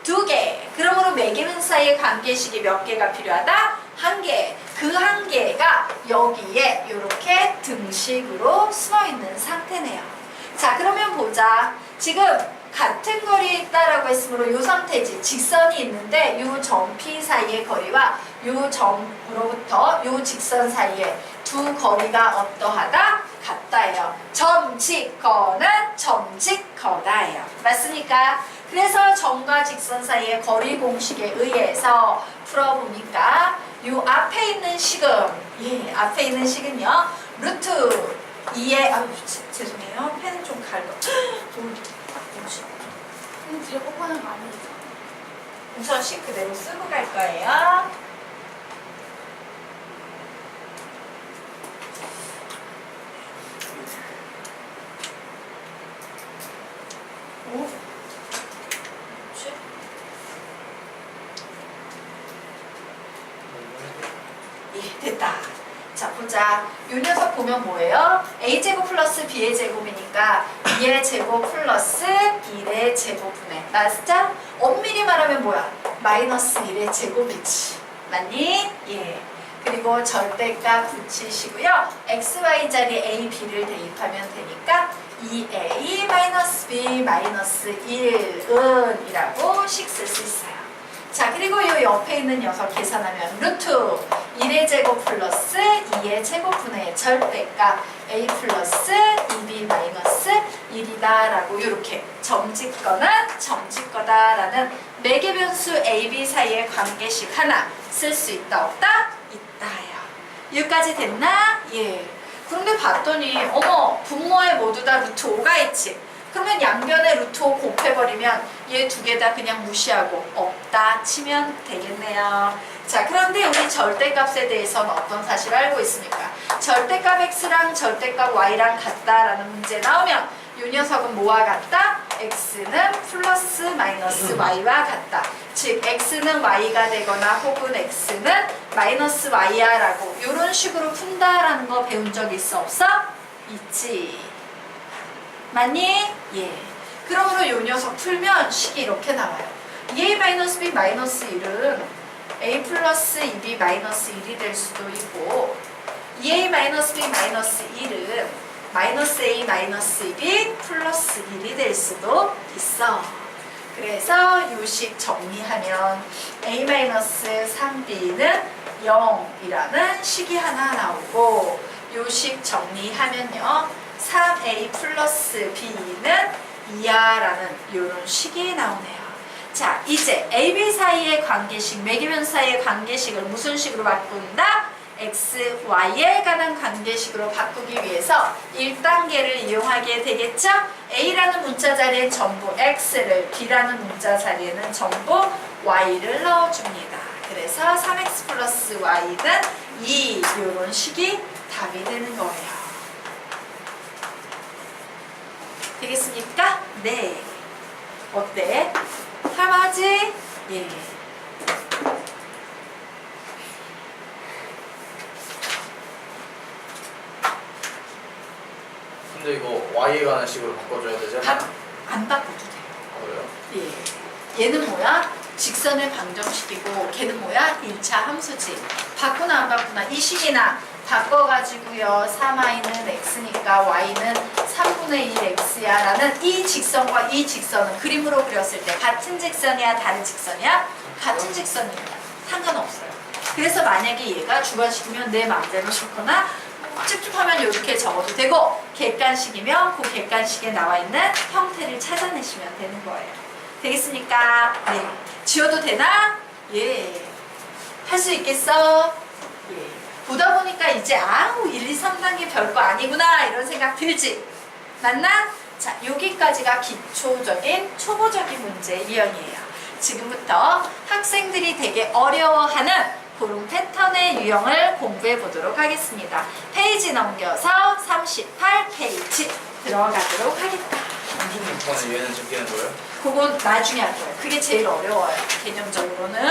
2개. 그러므로 매개변 사이의 관계식이 몇 개가 필요하다? 1개. 그 1개가 여기에 이렇게 등식으로 숨어있는 상태네요. 자, 그러면 보자. 지금 같은 거리에 있다라고 했으므로 이 상태지. 직선이 있는데 이 점 P 사이의 거리와 이 점으로부터 이 직선 사이의 두 거리가 어떠하다? 같다예요. 점직거나 점직거다예요. 맞습니까? 그래서 점과 직선 사이의 거리 공식에 의해서 풀어보니까 이 앞에 있는 식은 앞에 있는 식은요. 루트 2의 죄송해요. 펜 좀 갈고 뒤에 뽀뽀는 거 아니죠? 우선 식 그대로 쓰고 갈 거예요. 오? 뭐지? 예, 됐다. 자, 보자. 이 녀석 보면 뭐예요? a제곱 플러스 b의 제곱이니까 2의 제곱 플러스 1의 제곱분의 맞죠? 엄밀히 말하면 뭐야? 마이너스 1의 제곱이지. 맞니? 예. 그리고 절대값 붙이시고요. x, y 자리 a, b를 대입하면 되니까 2a 마이너스 b 마이너스 1은 이라고 식 쓸 수 있어요. 자, 그리고 이 옆에 있는 녀석 계산하면 루트 1의 제곱 플러스 2의 제곱분의 절대값 a 플러스 2b 마이너스 1이다 라고 이렇게 점짓거나 점짓거다 라는 매개변수 a, b 사이의 관계식 하나 쓸 수 있다 없다? 있다요. 여기까지 됐나? 예. 그런데 봤더니 어머 분모에 모두 다 루트 5가 있지. 그러면 양변에 루트 5 곱해버리면 얘 두 개 다 그냥 무시하고 없다 치면 되겠네요. 자, 그런데 우리 절대값에 대해서는 어떤 사실을 알고 있습니까? 절대값 x랑 절대값 y랑 같다라는 문제 나오면 이 녀석은 뭐와 같다? x는 플러스 마이너스 y와 같다. 즉 x는 y가 되거나 혹은 x는 마이너스 y야 라고 이런 식으로 푼다라는 거 배운 적 있어 없어? 있지. 맞니? 예. 그러므로 이 녀석 풀면 식이 이렇게 나와요. 2a 마이너스 b 마이너스 1은 a 플러스 2b 마이너스 1이 될 수도 있고 2a 마이너스 b 마이너스 1은 마이너스 a 마이너스 2b 플러스 1이 될 수도 있어. 그래서 이 식 정리하면 a 마이너스 3b는 0이라는 식이 하나 나오고 이 식 정리하면요. 3a 플러스 b는 2야 라는 이런 식이 나오네요. 자, 이제 a, b 사이의 관계식, 매개변 사이의 관계식을 무슨 식으로 바꾼다? x, y에 관한 관계식으로 바꾸기 위해서 1단계를 이용하게 되겠죠? a라는 문자 자리에 전부 x를, b라는 문자 자리에는 전부 y를 넣어줍니다. 그래서 3x 플러스 y는 2 이런 식이 답이 되는 거예요. 되겠습니까? 네. 어때? 할만하지? 예. 근데 이거 y에 관한 식으로 바꿔줘야 되잖아. 안 바꿔도 돼요. 그래요? 예. 얘는 뭐야? 직선의 방정식이고 걔는 뭐야? 1차 함수지. 바꾸나 안 바꾸나 이 식이나 바꿔가지고요. 3y는 x니까 y는 3분의 1x야 라는 이 직선과 이 직선은 그림으로 그렸을 때 같은 직선이야 다른 직선이야? 같은 직선입니다. 상관없어요. 그래서 만약에 얘가 주관식이면 내 마음대로 적거나 찝찝하면 이렇게 적어도 되고 객관식이면 그 객관식에 나와 있는 형태를 찾아내시면 되는 거예요. 되겠습니까? 네. 지워도 되나? 예. 할 수 있겠어? 예. 보다 보니까 이제 아우 1, 2, 3단계 별거 아니구나 이런 생각 들지? 맞나? 자, 여기까지가 기초적인 초보적인 문제 유형이에요. 지금부터 학생들이 되게 어려워하는 그런 패턴의 유형을 공부해 보도록 하겠습니다. 페이지 넘겨서 38페이지 들어가도록 하겠다. 36번에 얘는 적기는 거예요? 그건 나중에 할 거예요. 그게 제일 어려워요. 개념적으로는.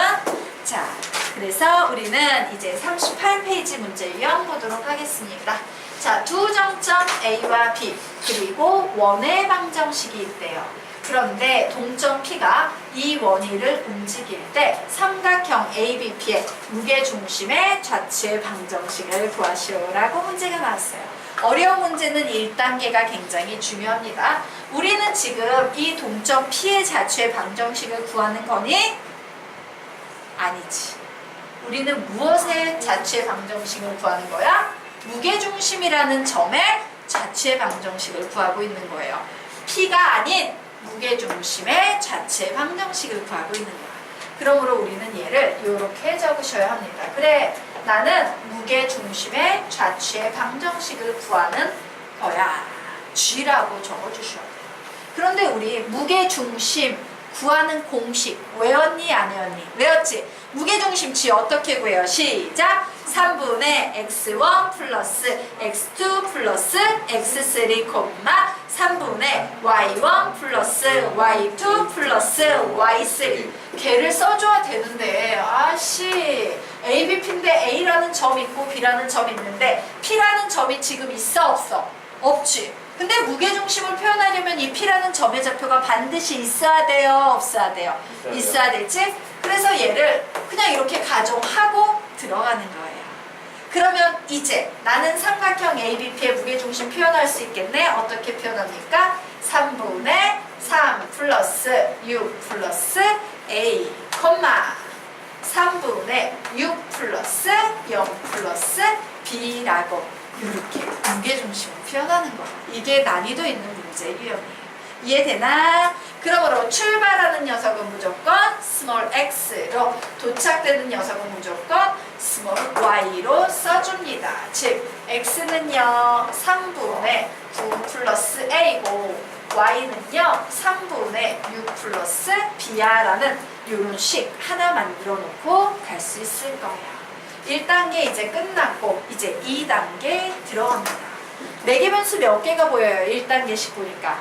자, 그래서 우리는 이제 38페이지 문제 유형 보도록 하겠습니다. 자, 두 정점 A와 B 그리고 원의 방정식이 있대요. 그런데 동점 P가 이 원위를 움직일 때 삼각형 ABP의 무게중심의 좌측의 방정식을 구하시오라고 문제가 나왔어요. 어려운 문제는 1단계가 굉장히 중요합니다. 우리는 지금 이 동점 P의 좌측의 방정식을 구하는 거니? 아니지. 우리는 무엇의 좌측의 방정식을 구하는 거야? 무게중심이라는 점의 좌측의 방정식을 구하고 있는 거예요. P가 아닌 무게중심의 좌측의 방정식을 구하고 있는 거야. 그러므로 우리는 얘를 이렇게 적으셔야 합니다. 그래, 나는 무게중심의 좌측의 방정식을 구하는 거야. G라고 적어주셔야 돼요. 그런데 우리 무게중심 구하는 공식 외웠니 안 외웠니? 외웠지? 무게중심 G 어떻게 구해요? 시작! 3분의 x1 플러스 x2 플러스 x3 3분의 y1 플러스 y2 플러스 y3 걔를 써줘야 되는데 아씨 ABP인데 A라는 점 있고 B라는 점 있는데 P라는 점이 지금 있어 없어? 없지. 근데 무게중심을 표현하려면 이 P라는 점의 좌표가 반드시 있어야 돼요? 없어야 돼요? 있어야 되지? 그래서 얘를 그냥 이렇게 가정하고 들어가는 거예요. 그러면 이제 나는 삼각형 ABP의 무게중심 표현할 수 있겠네? 어떻게 표현합니까? 3분의 3 플러스 6 플러스 A, 3분의 6 플러스 0 플러스 B라고 이렇게 무게중심을 표현하는 거예요. 이게 난이도 있는 문제의 유형이에요. 이해되나? 그러므로 출발하는 녀석은 무조건 스몰 x로 도착되는 녀석은 무조건 스몰 y로 써줍니다. 즉 x는요 3분의 9 플러스 a고 y는요 3분의 6 플러스 b야 라는 이런 식 하나 만들어 놓고 갈 수 있을 거예요. 1단계 이제 끝났고 이제 2단계 들어갑니다. 매개변수 몇 개가 보여요? 1단계씩 보니까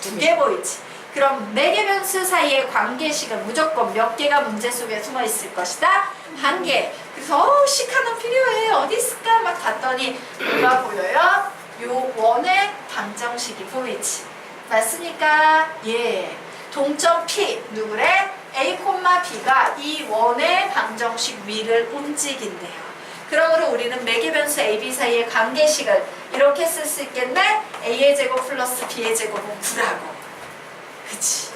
2개 보이지? 그럼 매개변수 사이의 관계식은 무조건 몇 개가 문제 속에 숨어 있을 것이다? 1개. 그래서 식 하나 필요해. 어디 있을까? 막 봤더니 뭐가 보여요? 요 원의 방정식이 보이지? 맞습니까? 예. 동점 P 누구래? A, B가 이 원의 방정식 위를 움직인대요. 그러므로 우리는 매개변수 A, B 사이의 관계식을 이렇게 쓸 수 있겠네? A의 제곱 플러스 B의 제곱은 9라고. 그치?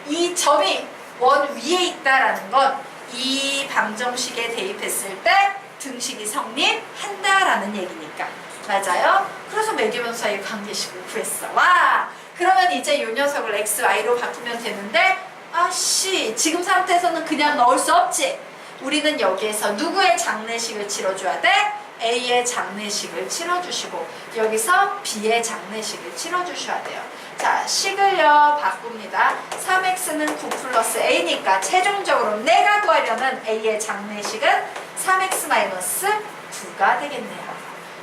이 점이 원 위에 있다라는 건 이 방정식에 대입했을 때 등식이 성립한다라는 얘기니까. 맞아요? 그래서 매개변수 사이의 관계식을 구했어. 와! 그러면 이제 이 녀석을 x, y로 바꾸면 되는데 아씨 지금 상태에서는 그냥 넣을 수 없지. 우리는 여기에서 누구의 장례식을 치러줘야 돼? A의 장례식을 치러주시고 여기서 B의 장례식을 치러주셔야 돼요. 자, 식을요 바꿉니다. 3x는 9 플러스 a니까 최종적으로 내가 구하려는 A의 장례식은 3x 마이너스 9가 되겠네요.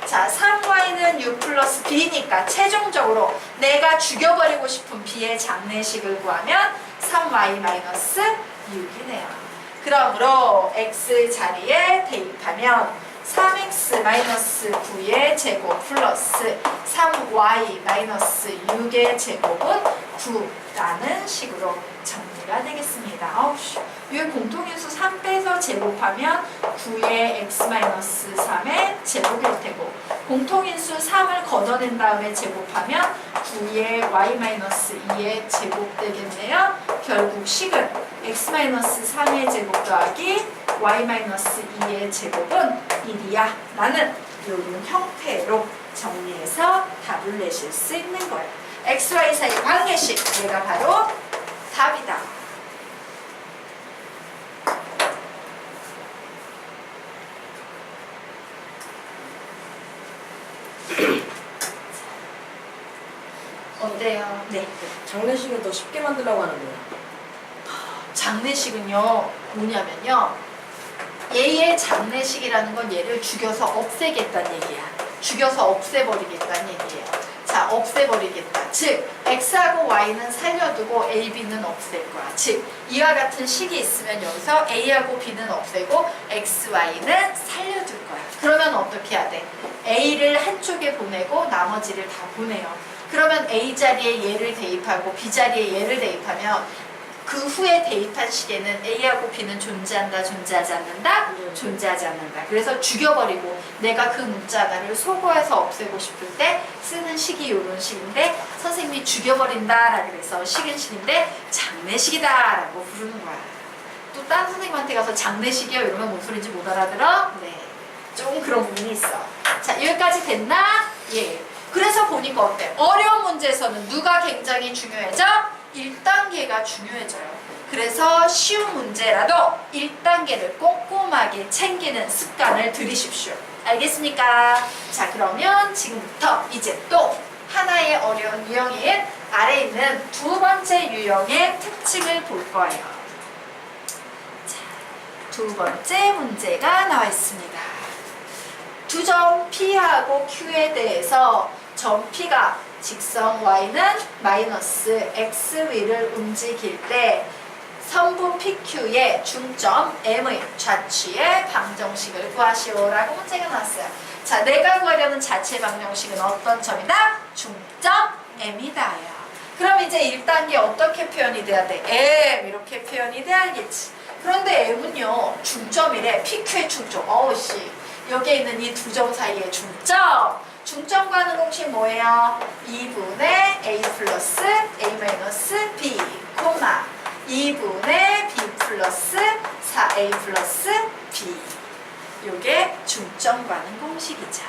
자, 3y는 6 플러스 b니까 최종적으로 내가 죽여버리고 싶은 b의 장례식을 구하면 3y 마이너스 6이네요. 그러므로 x 자리에 대입하면 3x 마이너스 9의 제곱 플러스 3y 마이너스 6의 제곱은 9라는 식으로 정리가 되겠습니다. 이 공통인수 3 빼서 제곱하면 9의 x-3의 제곱일 테고 공통인수 3을 걷어낸 다음에 제곱하면 9의 y-2의 제곱 되겠네요. 결국 식은 x-3의 제곱 더하기 y-2의 제곱은 1이야 라는 이런 형태로 정리해서 답을 내실 수 있는 거예요. x, y 사이 관계식 얘가 바로 답이다. 어때요? 네. 장례식은 더 쉽게 만들려고 하는 거예요. 장례식은요 뭐냐면요 얘의 장례식이라는 건 얘를 죽여서 없애겠다는 얘기야. 죽여서 없애버리겠다는 얘기예요. 자, 없애버리겠다. 즉 x하고 y는 살려두고 a, b는 없앨 거야. 즉 이와 같은 식이 있으면 여기서 a하고 b는 없애고 x, y는 살려둘 거야. 그러면 어떻게 해야 돼? a를 한쪽에 보내고 나머지를 다 보내요. 그러면 A 자리에 얘를 대입하고 B 자리에 얘를 대입하면 그 후에 대입한 식에는 A하고 B는 존재한다, 존재하지 않는다? 존재하지 않는다. 그래서 죽여버리고 내가 그 문자 하나를 소거해서 없애고 싶을 때 쓰는 식이 이런 식인데 선생님이 죽여버린다라고 해서 식은 식인데 장례식이다라고 부르는 거야. 또 딴 선생님한테 가서 장례식이요 이러면 뭔 소리인지 못 알아들어? 네. 좀 그런 부분이 있어. 자, 여기까지 됐나? 예. 그래서 보니까 어때? 어려운 문제에서는 누가 굉장히 중요해져? 1단계가 중요해져요. 그래서 쉬운 문제라도 1단계를 꼼꼼하게 챙기는 습관을 들이십시오. 알겠습니까? 자, 그러면 지금부터 이제 또 하나의 어려운 유형인 아래에 있는 두 번째 유형의 특징을 볼 거예요. 자, 두 번째 문제가 나와 있습니다. 두 점 P하고 Q에 대해서 점 P가 직선 Y는 마이너스 X 위를 움직일 때 선분 PQ의 중점 M의 좌취의 방정식을 구하시오라고 문제가 나왔어요. 자, 내가 구하려는 자체 방정식은 어떤 점이다? 중점 M이다. 그럼 이제 1단계 어떻게 표현이 돼야 돼? M 이렇게 표현이 돼야겠지. 그런데 M은요 중점이래. PQ의 중점. 어우씨, 여기에 있는 이 두 점 사이의 중점. 중점 가는 공식 뭐예요? 2분의 A 플러스 A 마이너스 B, 2분의 B 플러스 4A 플러스 B. 요게 중점 가는 공식이죠.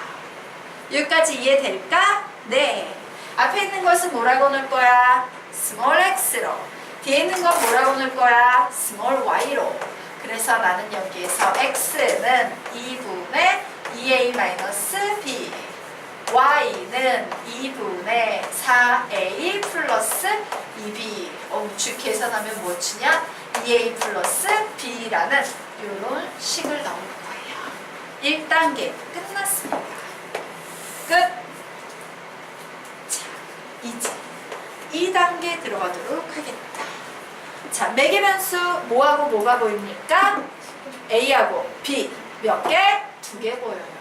여기까지 이해될까? 네. 앞에 있는 것은 뭐라고 넣을 거야? 스몰 x로. 뒤에 있는 건 뭐라고 넣을 거야? 스몰 y로. 그래서 나는 여기에서 x는 2분의 2A 마이너스 B, y는 2분의 4a 플러스 2b. 우측 계산하면 뭐 치냐? 2a 플러스 b라는 이런 식을 넣을 거예요. 1단계 끝났습니다. 끝. 자, 이제 2단계 들어가도록 하겠다. 자, 매개 변수 뭐하고 뭐가 보입니까? a하고 b 몇 개? 2개 보여요.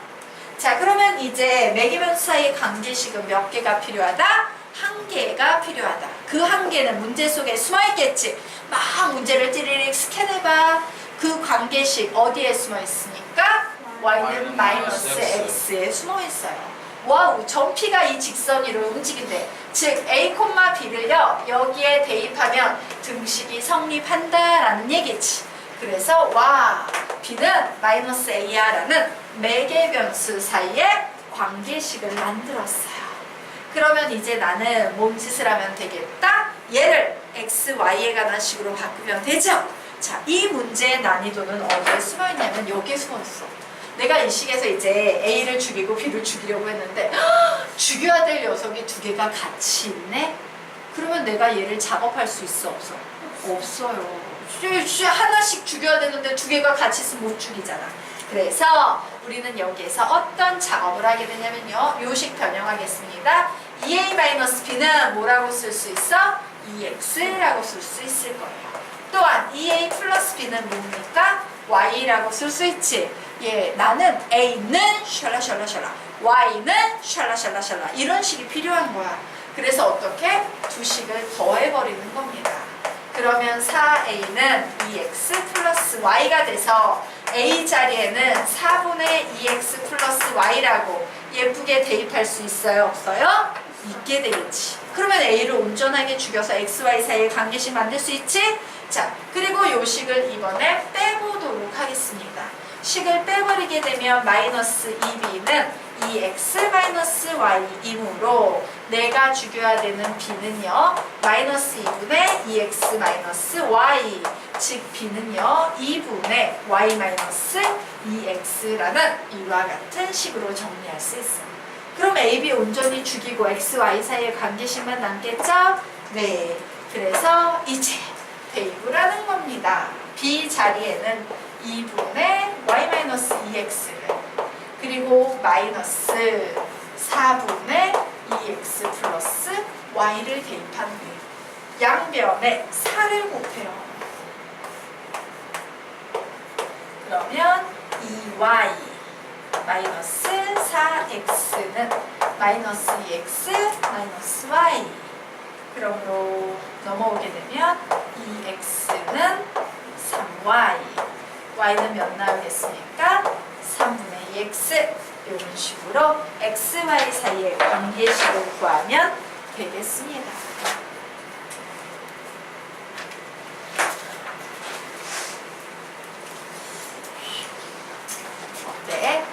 자, 그러면 이제 매개 변수 사이의 관계식은 몇 개가 필요하다? 1개가 필요하다. 그 1개는 문제 속에 숨어있겠지. 막 문제를 찌리릭 스캔해봐. 그 관계식 어디에 숨어있습니까? y는 마이너스 x에 숨어있어요. 와우, 점 P가 이 직선 위로 움직인대. 즉 A, B를요 여기에 대입하면 등식이 성립한다라는 얘기지. 그래서 와, B는 마이너스 A야 라는 매개 변수 사이에 관계식을 만들었어요. 그러면 이제 나는 뭔 짓을 하면 되겠다? 얘를 x, y에 관한 식으로 바꾸면 되죠? 자, 이 문제의 난이도는 어디에 숨어있냐면 여기에 숨어있어. 내가 이 식에서 이제 A를 죽이고 B를 죽이려고 했는데 죽여야 될 녀석이 2개가 같이 있네? 그러면 내가 얘를 작업할 수 있어? 없어? 없어요. 하나씩 죽여야 되는데 2개가 같이 있으면 못 죽이잖아. 그래서 우리는 여기에서 어떤 작업을 하게 되냐면요, 요식 변형하겠습니다. 2a-b는 뭐라고 쓸 수 있어? 2x라고 쓸 수 있을 거예요. 또한 2a 플러스 b는 뭡니까? y라고 쓸 수 있지. 예, 나는 a는 샬라샬라샬라, y는 샬라샬라샬라 이런 식이 필요한 거야. 그래서 어떻게? 두 식을 더해버리는 겁니다. 그러면 4a는 2x 플러스 y가 돼서 a 자리에는 4분의 2x 플러스 y라고 예쁘게 대입할 수 있어요? 없어요? 있게 되겠지. 그러면 a를 온전하게 죽여서 x, y 사이에 관계식 만들 수 있지? 자, 그리고 요 식을 이번에 빼보도록 하겠습니다. 식을 빼버리게 되면 마이너스 2b는 2x 마이너스 y이므로 내가 죽여야 되는 b는요 마이너스 2분의 2x 마이너스 y, 즉 b는요 2분의 y 마이너스 2x라는 이와 같은 식으로 정리할 수 있어요. 그럼 a, b 온전히 죽이고 x, y 사이의 관계식만 남겠죠? 네. 그래서 이제 대입을 하는 겁니다. b 자리에는 2분의 y-2x를 그리고 마이너스 4분의 2x 플러스 y를 대입하는 거예요. 양변에 4를 곱해요. 그러면 2y 마이너스 4x는 마이너스 2x 마이너스 y. 그러므로 넘어오게 되면 2x는 3y, y는 몇 나오겠습니까? 3분의 2x. 이런 식으로 x, y 사이의 관계식을 구하면 되겠습니다. 어때?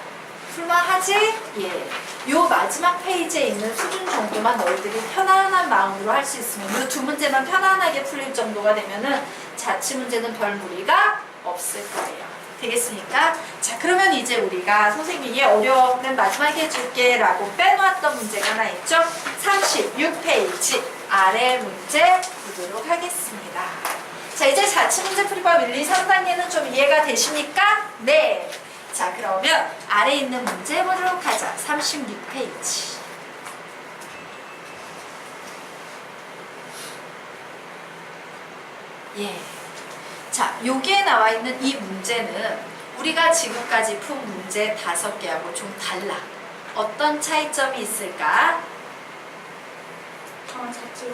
풀만하지? 예. 요 마지막 페이지에 있는 수준 정도만 너희들이 편안한 마음으로 할 수 있으면 이 두 문제만 편안하게 풀릴 정도가 되면은 자취 문제는 별 무리가 없을 거예요. 되겠습니까? 자, 그러면 이제 우리가 선생님이 어려운 마지막에 해줄게 라고 빼놓았던 문제가 하나 있죠? 36페이지 아래 문제 보도록 하겠습니다. 자, 이제 자취 문제 풀이법 1, 2, 3단계는 좀 이해가 되십니까? 네. 자, 그러면 아래 있는 문제 보도록 하자. 36페이지. 예. 자, 여기에 나와 있는 이 문제는 우리가 지금까지 푼 문제 5개하고 좀 달라. 어떤 차이점이 있을까? 자취.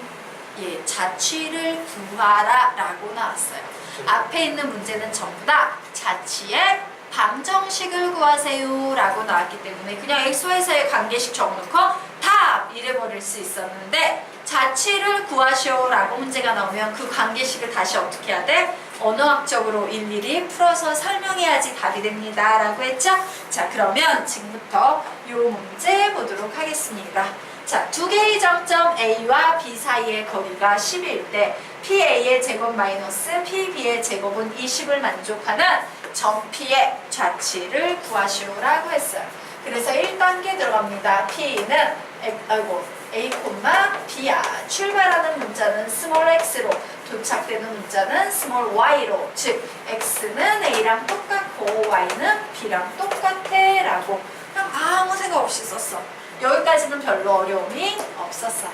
예, 자취를 구하라 라고 나왔어요. 앞에 있는 문제는 전부 다 자취의 방정식을 구하세요 라고 나왔기 때문에 그냥 XY사의 관계식 적어놓고 답! 이래버릴 수 있었는데 자취를 구하시오 라고 문제가 나오면 그 관계식을 다시 어떻게 해야 돼? 언어학적으로 일일이 풀어서 설명해야지 답이 됩니다 라고 했죠? 자, 그러면 지금부터 이 문제 보도록 하겠습니다. 자, 두 개의 점점 A와 B 사이의 거리가 10일 때 PA의 제곱 마이너스 PB의 제곱은 20을 만족하는 점 P의 좌치를 구하시오라고 했어요. 그래서 1단계 들어갑니다. P는 A, B야. 출발하는 문자는 스몰 x로 도착되는 문자는 스몰 y로, 즉 x는 A랑 똑같고 y는 B랑 똑같아 라고 그냥 아무 생각 없이 썼어. 여기까지는 별로 어려움이 없었어요.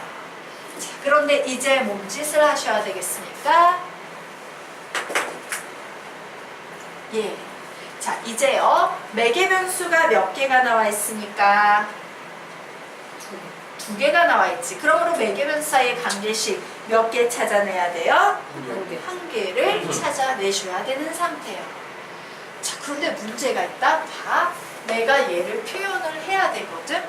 자, 그런데 이제 몸짓을 하셔야 되겠습니까? 예. 자, 이제요. 매개 변수가 몇 개가 나와 있습니까? 두 개가 나와 있지. 그러므로 매개 변수 사이의 관계식 몇 개 찾아내야 돼요? 한 개를 찾아내셔야 되는 상태예요. 자, 그런데 문제가 있다. 봐. 내가 얘를 표현을 해야 되거든.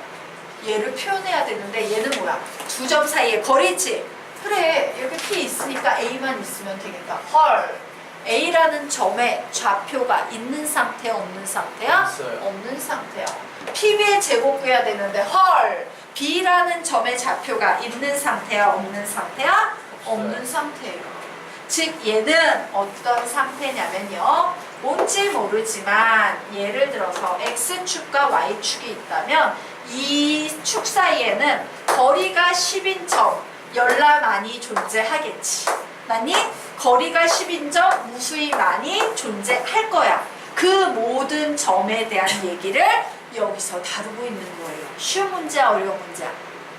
얘를 표현해야 되는데 얘는 뭐야? 두 점 사이의 거리지. 그래, 여기 P 있으니까 A만 있으면 되겠다. 헐. A라는 점에 좌표가 있는 상태야, 없는 상태야? 있어요. 없는 상태야. PB의 제곱 구해야 되는데 헐. B라는 점의 좌표가 있는 상태야, 없는 상태야? 없는 상태예요. 즉 얘는 어떤 상태냐면요. 뭔지 모르지만 예를 들어서 X축과 Y축이 있다면 이 축 사이에는 거리가 10인 점 열나 많이 존재하겠지. 맞니? 거리가 10인 점 무수히 많이 존재할 거야. 그 모든 점에 대한 얘기를 여기서 다루고 있는 거예요. 쉬운 문제야, 어려운 문제야?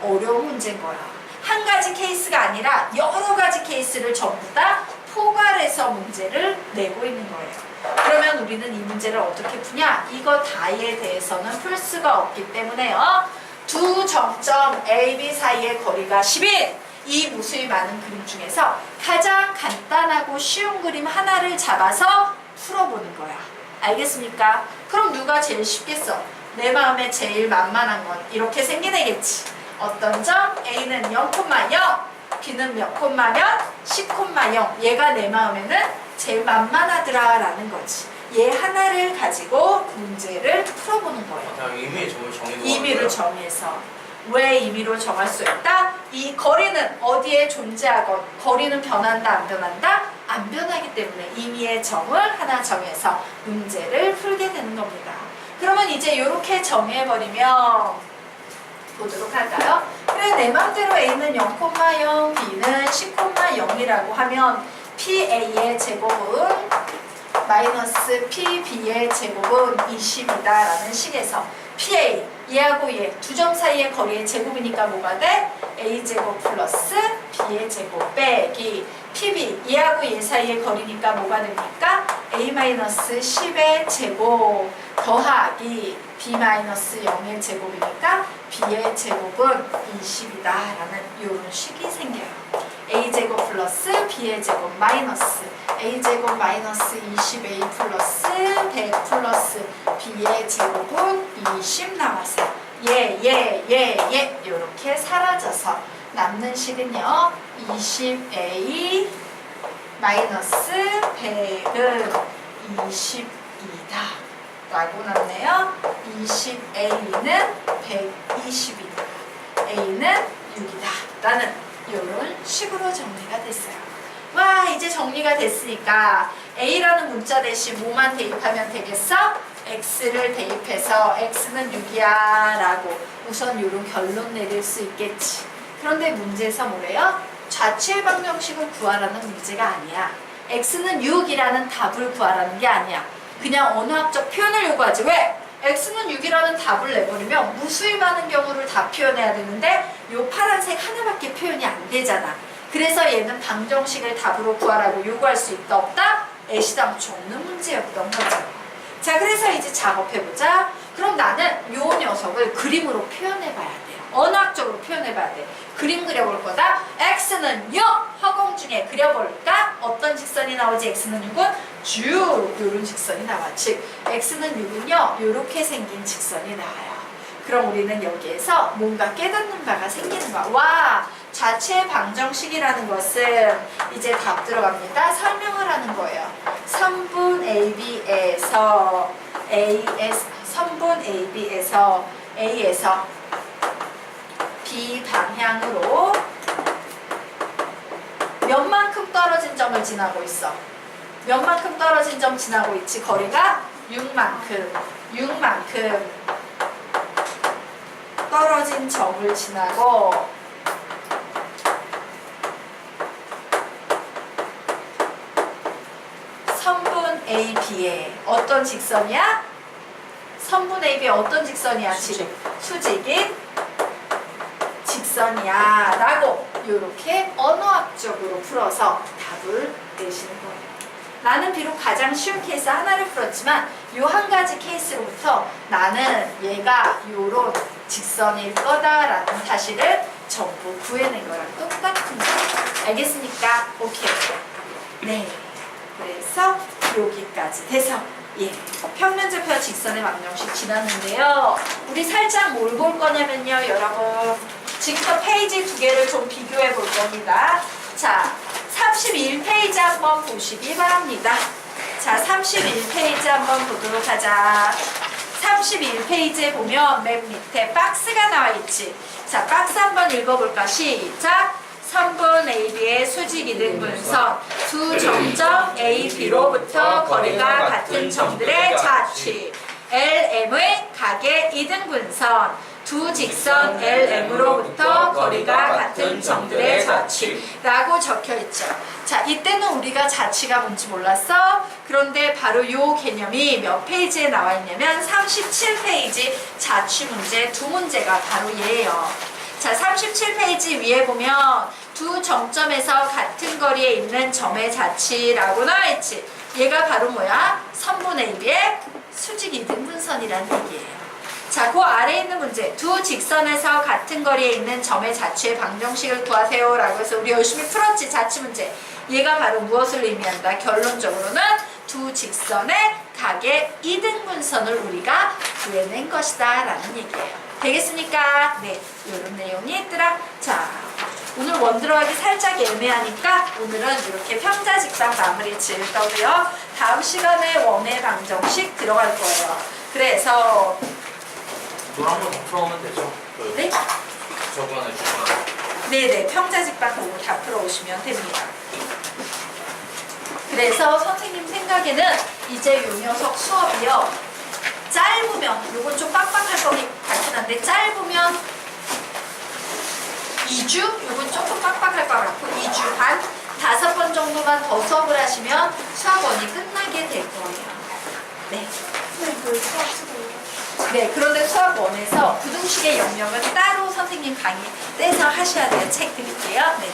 어려운 문제인 거야. 한 가지 케이스가 아니라 여러 가지 케이스를 전부 다 포괄해서 문제를 내고 있는 거예요. 그러면 우리는 이 문제를 어떻게 푸냐? 이거 다에 대해서는 풀 수가 없기 때문에요. 두 점점 A, B 사이의 거리가 10인 이 무수히 많은 그림 중에서 가장 간단하고 쉬운 그림 하나를 잡아서 풀어보는 거야. 알겠습니까? 그럼 누가 제일 쉽겠어? 내 마음에 제일 만만한 건 이렇게 생긴 애겠지. 어떤 점? A는 0,0, B는 몇 콤마면? 10,0. 얘가 내 마음에는 제일 만만하더라 라는 거지. 얘 하나를 가지고 문제를 풀어보는 거예요. 그냥 의미의 점을 정해놓은 임의를 거예요? 정해서. 왜 임의로 정할 수 있다? 이 거리는 어디에 존재하건 거리는 변한다 안 변한다? 안 변하기 때문에 임의의 점을 하나 정해서 문제를 풀게 되는 겁니다. 그러면 이제 이렇게 정해버리면 보도록 할까요? 그래, 내 맘대로 A는 0,0, B는 10,0이라고 하면 PA의 제곱은 마이너스 PB의 제곱은 20이다 라는 식에서 PA, 얘하고 얘 두 점 사이의 거리의 제곱이니까 뭐가 돼? A제곱 플러스 B의 제곱 빼기 PB, 얘하고 얘 사이의 거리니까 뭐가 됩니까? a-10의 제곱 더하기 b-0의 제곱이니까 b의 제곱은 20이다 라는 이런 식이 생겨요. a제곱 플러스 b의 제곱 마이너스 a제곱 마이너스 20a 플러스 100 플러스 b의 제곱은 20 나와서 이렇게 사라져서 남는 식은요 20a 마이너스 100은 20이다 라고 났네요. 20a는 120이다. a는 6이다 라는 이런 식으로 정리가 됐어요. 와, 이제 정리가 됐으니까 a라는 문자 대신 뭐만 대입하면 되겠어? x를 대입해서 x는 6이야 라고 우선 이런 결론 내릴 수 있겠지. 그런데 문제에서 뭐래요? 좌측의 방정식을 구하라는 문제가 아니야. x는 6이라는 답을 구하라는 게 아니야. 그냥 언어학적 표현을 요구하지. 왜? x는 6이라는 답을 내버리면 무수히 많은 경우를 다 표현해야 되는데 요 파란색 하나밖에 표현이 안 되잖아. 그래서 얘는 방정식을 답으로 구하라고 요구할 수 있다 없다? 애시당초 없는 문제였던 거죠. 자, 그래서 이제 작업해보자. 그럼 나는 요 녀석을 그림으로 표현해봐야 돼요. 언어학적으로 표현해봐야 돼. 그림 그려볼 거다. x는 6! 허공 중에 그려볼까? 어떤 직선이 나오지? x는 6은 쭉 요런 직선이 나와. 즉 x는 6은요 요렇게 생긴 직선이 나와요. 그럼 우리는 여기에서 뭔가 깨닫는 바가 생기는 거야. 와, 자체의 방정식이라는 것은 이제 답 들어갑니다. 설명을 하는 거예요. 선분 AB에서 선분 AB에서 A에서 B 방향으로 몇만큼 떨어진 점을 지나고 있어. 몇만큼 떨어진 점 지나고 있지. 거리가 6만큼 떨어진 점을 지나고 선분 AB에 어떤 직선이야? 선분 AB에 어떤 직선이야? 수직인 직선이야 라고 이렇게 언어학적으로 풀어서 답을 내시는 거예요. 나는 비록 가장 쉬운 케이스 하나를 풀었지만 요 한 가지 케이스로부터 나는 얘가 요런 직선일 거다라는 사실을 전부 구해낸 거랑 똑같은 거예요. 알겠습니까? 오케이. 네. 그래서 여기까지 돼서 평면좌표 직선의 방정식 지났는데요. 우리 살짝 뭘 볼 거냐면요, 여러분. 지금부터 페이지 두 개를 좀 비교해 볼 겁니다. 자, 31페이지 한번 보시기 바랍니다. 자, 31페이지 한번 보도록 하자. 31페이지에 보면 맨 밑에 박스가 나와 있지. 자, 박스 한번 읽어볼까? 시작! 선분 AB의 수직 이등분선 두 점점 AB로부터 거리가 같은 점들의 좌측 LM의 각의 이등분선 두 직선 LM으로부터 거리가 같은 점들의 좌측 라고 적혀있죠. 자, 이때는 우리가 좌측가 뭔지 몰랐어? 그런데 바로 요 개념이 몇 페이지에 나와 있냐면 37페이지 좌측 문제 두 문제가 바로 얘예요. 자, 37페이지 위에 보면 두 정점에서 같은 거리에 있는 점의 좌측이라고 나와있지. 얘가 바로 뭐야? 선분 AB의 수직 이등분선이라는 얘기예요. 자, 그 아래에 있는 문제. 두 직선에서 같은 거리에 있는 점의 좌측의 방정식을 구하세요 라고 해서 우리 열심히 풀었지, 좌측 문제. 얘가 바로 무엇을 의미한다? 결론적으로는 두 직선의 각의 이등분선을 우리가 구해낸 것이다 라는 얘기예요. 되겠습니까? 네, 이런 내용이 있더라. 자, 오늘 원 들어가기 살짝 애매하니까 오늘은 이렇게 평자직선 마무리 지을 거고요. 다음 시간에 원의 방정식 들어갈 거예요. 그래서 노란 거 풀어오면 되죠? 네? 저번에 주신 네네, 평자직방 보고 다 풀어오시면 됩니다. 그래서 선생님 생각에는 이제 요 녀석 수업이요, 짧으면, 요건 좀 빡빡할 것 같긴 한데 짧으면 2주? 요건 조금 빡빡할 것 같고 2주 반? 5번 정도만 더 수업을 하시면 수학원이 끝나게 될 거예요. 네. 네, 그런데 수학원에서 부등식의 영역은 따로 선생님 강의 떼서 하셔야 돼요. 책 드릴게요. 네.